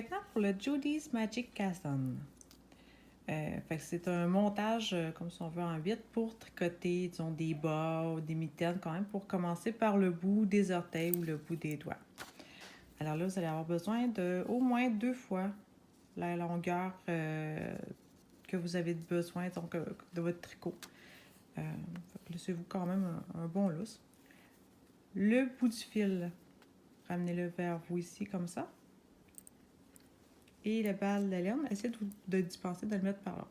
maintenant pour le Judy's Magic Cast-On. Fait que c'est un montage, comme si on veut, en 8 pour tricoter, disons, des bas ou des mitaines quand même, pour commencer par le bout des orteils ou le bout des doigts. Alors là, vous allez avoir besoin de au moins 2 fois la longueur que vous avez besoin donc, de votre tricot. Laissez-vous quand même un bon lousse. Le bout du fil, ramenez-le vers vous ici comme ça. Et la balle de laine, essayez de dispenser, de le mettre par là.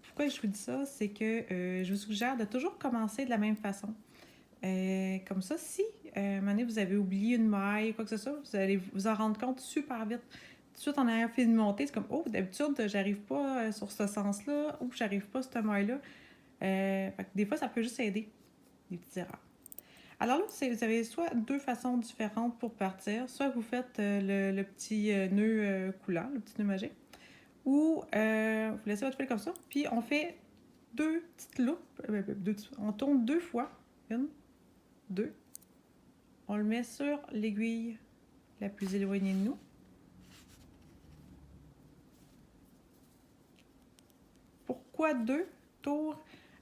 Pourquoi je vous dis ça, c'est que je vous suggère de toujours commencer de la même façon. Comme ça, si à un moment donné, vous avez oublié une maille, quoi que ce soit, vous allez vous en rendre compte super vite. Tout de suite, en ayant fini de monter, c'est comme, oh, d'habitude, j'arrive pas sur ce sens-là, ou j'arrive pas sur cette maille-là. Des fois, ça peut juste aider, des petites erreurs. Alors là, vous avez soit 2 façons différentes pour partir. Soit vous faites le petit nœud coulant, le petit nœud magique, ou vous laissez votre fil comme ça, puis on fait 2 petites loupes. On tourne 2 fois. 1, 2. On le met sur l'aiguille la plus éloignée de nous. Pourquoi 2 tours?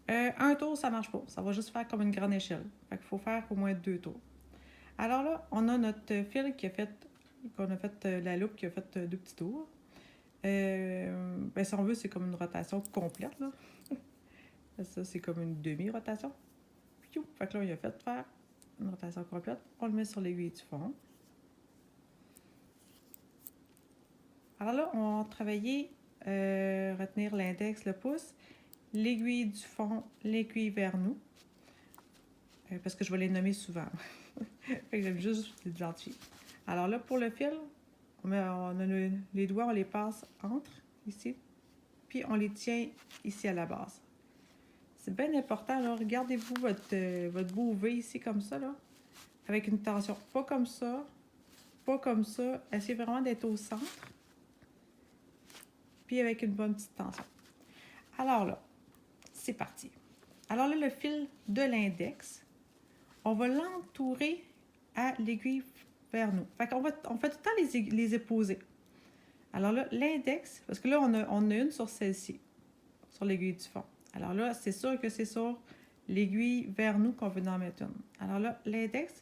Un tour, ça marche pas. Ça va juste faire comme une grande échelle. Fait qu'il faut faire au moins 2 tours. Alors là, on a notre fil qu'on a fait la loupe qui a fait 2 petits tours. Si on veut, c'est comme une rotation complète, là. Ça, c'est comme une demi-rotation. Fait que là, il a fait faire une rotation complète. On le met sur l'aiguille du fond. Alors là, on va travailler, retenir l'index, le pouce, l'aiguille du fond, l'aiguille vers nous. Parce que je vais les nommer souvent. Fait que j'aime juste les identifier. Alors là, pour le fil, on a les doigts, on les passe entre, ici, puis on les tient ici à la base. C'est bien important, là. Regardez-vous votre beau V ici, comme ça, là, avec une tension. Pas comme ça, pas comme ça. Essayez vraiment d'être au centre, puis avec une bonne petite tension. Alors là, c'est parti. Alors là, le fil de l'index, on va l'entourer à l'aiguille vers nous. Fait qu'on on fait tout le temps les époser. Alors là, l'index, parce que là, on a une sur celle-ci, sur l'aiguille du fond. Alors là, c'est sûr que c'est sur l'aiguille vers nous qu'on veut en mettre une. Alors là, l'index,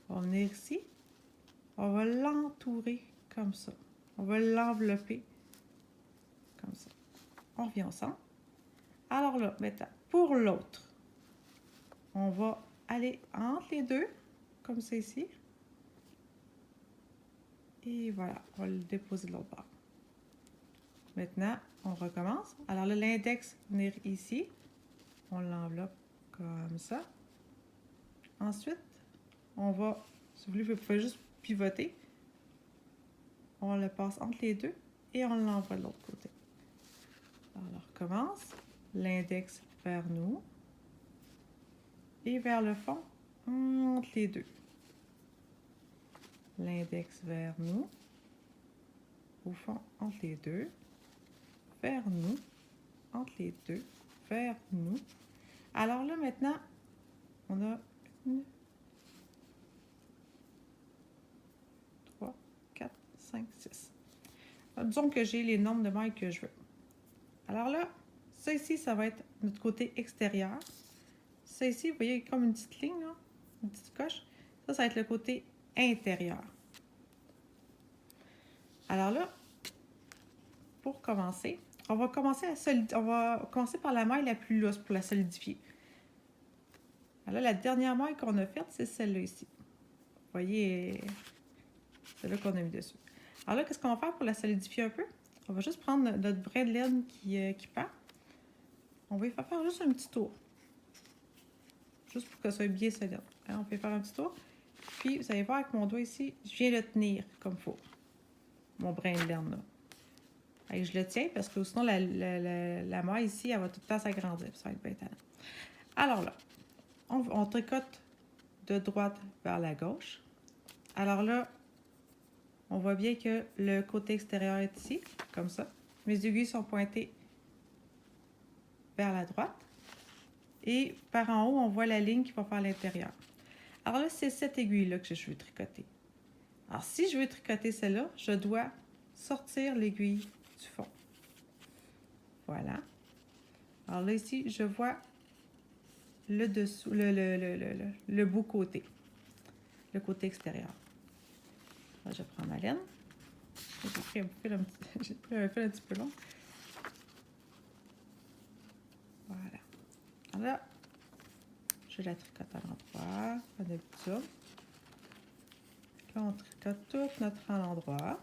on va venir ici, on va l'entourer comme ça. On va l'envelopper comme ça. On revient au centre. Alors là, maintenant, pour l'autre, on va aller entre les deux, comme c'est ici. Et voilà, on va le déposer de l'autre bord. Maintenant, on recommence. Alors là, l'index, venir ici. On l'enveloppe comme ça. Ensuite, on va, si vous voulez, vous pouvez juste pivoter. On le passe entre les deux et on l'envoie de l'autre côté. Alors, on recommence. L'index vers nous. Et vers le fond, entre les deux. L'index vers nous. Au fond, entre les deux. Vers nous. Entre les deux. Vers nous. Alors là, maintenant, on a 1, 3, 4, 5, 6. Alors, disons que j'ai les nombres de mailles que je veux. Alors là, ça ici, ça va être notre côté extérieur. Ça ici, vous voyez comme une petite ligne, là, une petite coche. Ça va être le côté intérieur. Alors là, pour commencer, on va commencer par la maille la plus lousse pour la solidifier. Alors là, la dernière maille qu'on a faite, c'est celle-là ici. Vous voyez, celle-là qu'on a mis dessus. Alors là, qu'est-ce qu'on va faire pour la solidifier un peu? On va juste prendre notre brin de laine qui pend. On va y faire juste un petit tour. Juste pour que ça soit bien solide. Alors, on peut faire un petit tour. Puis, vous allez voir avec mon doigt ici, je viens le tenir comme il faut. Mon brin de laine, là. Et je le tiens parce que sinon, la maille ici, elle va tout le temps s'agrandir. Ça va être bien talent. Alors là, on tricote de droite vers la gauche. Alors là, on voit bien que le côté extérieur est ici, comme ça. Mes aiguilles sont pointées vers la droite. Et par en haut, on voit la ligne qui va faire l'intérieur. Alors là, c'est cette aiguille-là que je veux tricoter. Alors, si je veux tricoter celle-là, je dois sortir l'aiguille du fond. Voilà. Alors là, ici, je vois le dessous, le bout côté, le côté extérieur. Là, je prends ma laine. J'ai pris un fil j'ai pris un fil un petit peu long. Voilà. Alors là, je la tricote à l'endroit, comme d'habitude. Là, on tricote tout notre à l'endroit.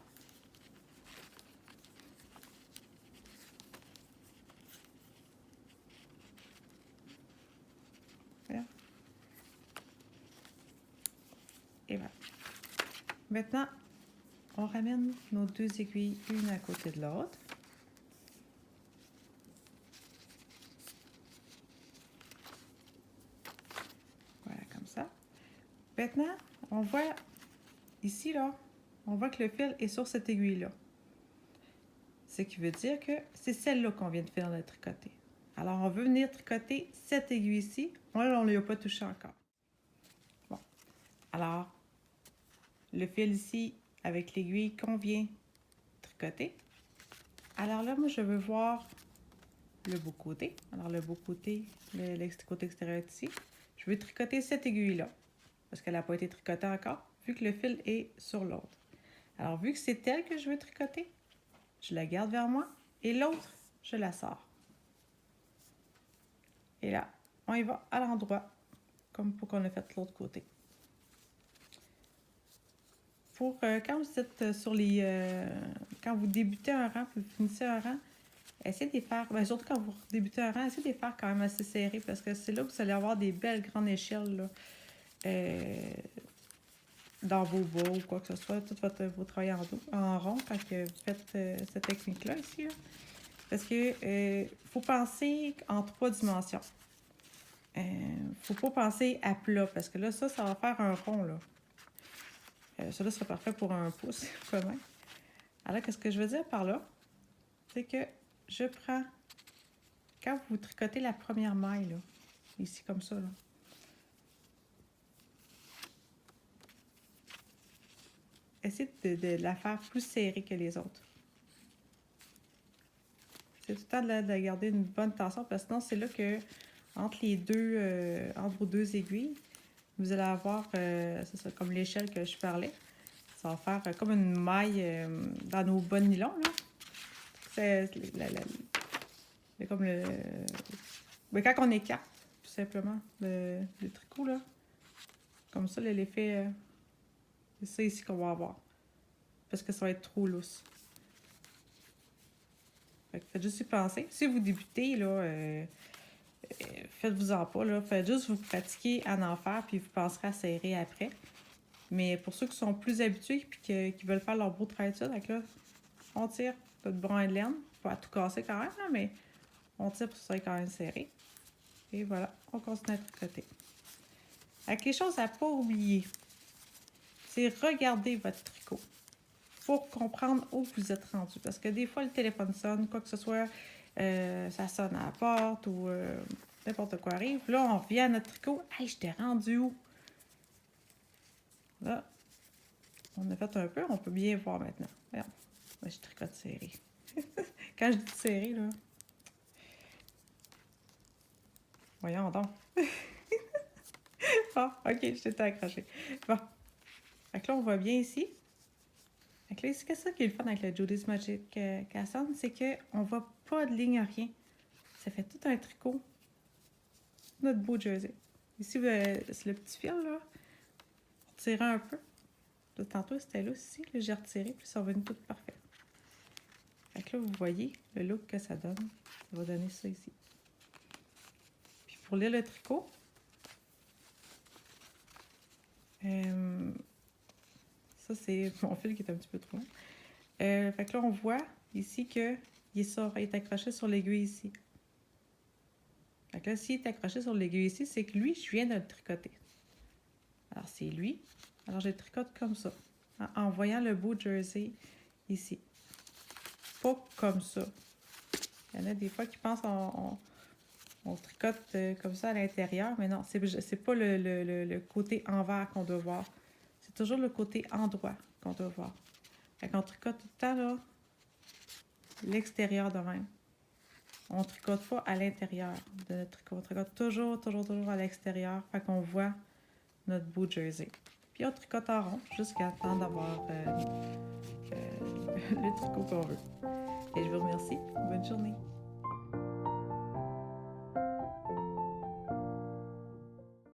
Et voilà. Maintenant, on ramène nos deux aiguilles, une à côté de l'autre. Voilà, comme ça. Maintenant, on voit ici, là, on voit que le fil est sur cette aiguille-là. Ce qui veut dire que c'est celle-là qu'on vient de faire le tricoter. Alors, on veut venir tricoter cette aiguille-ci. Là, on ne l'a pas touché encore. Bon. Alors, le fil ici, avec l'aiguille qu'on vient tricoter. Alors là, moi, je veux voir le beau côté. Alors, le beau côté, le côté extérieur ici. Je veux tricoter cette aiguille-là, parce qu'elle n'a pas été tricotée encore, vu que le fil est sur l'autre. Alors, vu que c'est elle que je veux tricoter, je la garde vers moi, et l'autre, je la sors. Et là, on y va à l'endroit, comme pour qu'on ait fait l'autre côté. Pour quand vous êtes sur les... quand vous débutez un rang, puis vous finissez un rang, essayez de les faire, bien, surtout quand vous débutez un rang, essayez de les faire quand même assez serrés, parce que c'est là que vous allez avoir des belles grandes échelles, là, dans vos bas ou quoi que ce soit, tout votre travail en rond quand vous faites cette technique-là ici. Là. Parce que faut penser en 3 dimensions. Faut pas penser à plat, parce que là, ça va faire un rond, là. Celui-là serait parfait pour un pouce, quand même. Alors, qu'est-ce que je veux dire par là? C'est que je prends... Quand vous tricotez la première maille, là, ici, comme ça, là, essayez de la faire plus serrée que les autres. C'est tout le temps de garder une bonne tension, parce que sinon, c'est là que, entre les deux, entre vos deux aiguilles, vous allez avoir, c'est ça, comme l'échelle que je parlais. Ça va faire comme une maille dans nos bas nylons, là. C'est comme le... Mais quand on écarte, tout simplement, le tricot, là. Comme ça, l'effet... c'est ça ici qu'on va avoir. Parce que ça va être trop lousse. Fait que faites juste y penser. Si vous débutez, là, faites-vous-en pas, là. Faites juste vous pratiquer à en faire, puis vous penserez à serrer après. Mais pour ceux qui sont plus habitués et qui veulent faire leur beau travail de ça, donc là, on tire notre brin de laine. Pas à tout casser quand même, là, mais on tire pour que ça soit quand même serré. Et voilà, on continue à tricoter. Avec les choses à ne pas oublier, c'est regarder votre tricot pour comprendre où vous êtes rendu. Parce que des fois, le téléphone sonne, quoi que ce soit, ça sonne à la porte ou n'importe quoi arrive. Là, on revient à notre tricot. Hey, je t'ai rendu où? Là, on a fait un peu, on peut bien voir maintenant. Regarde, moi, je tricote serré. Quand je dis serré, là... Voyons donc. Ah, ok, je t'étais accroché. Bon. Fait que là, on voit bien ici. Fait que là, c'est ça qui est le fun avec le Judy's Magic Casson, c'est qu'on voit pas de ligne, rien. Ça fait tout un tricot. Notre beau jersey. Ici, c'est le petit fil, là. Retirer un peu. Là, tantôt, c'était là aussi. Là, j'ai retiré, puis ça va venir tout parfait. Fait que là, vous voyez le look que ça donne. Ça va donner ça ici. Puis pour lire le tricot, ça, c'est mon fil qui est un petit peu trop long. Fait que là, on voit ici qu'il est accroché sur l'aiguille ici. Fait que là, s'il est accroché sur l'aiguille ici, c'est que lui, je viens de le tricoter. Alors, c'est lui. Alors, je le tricote comme ça, en voyant le beau jersey ici. Pas comme ça. Il y en a des fois qui pensent on tricote comme ça à l'intérieur, mais non, c'est pas le côté envers qu'on doit voir. C'est toujours le côté endroit qu'on doit voir. Fait qu'on tricote tout le temps, là, l'extérieur de même. On tricote pas à l'intérieur de notre tricot. On tricote toujours à l'extérieur. Fait qu'on voit notre beau jersey. Puis on tricote en rond jusqu'à temps d'avoir le tricot qu'on veut. Et je vous remercie. Bonne journée.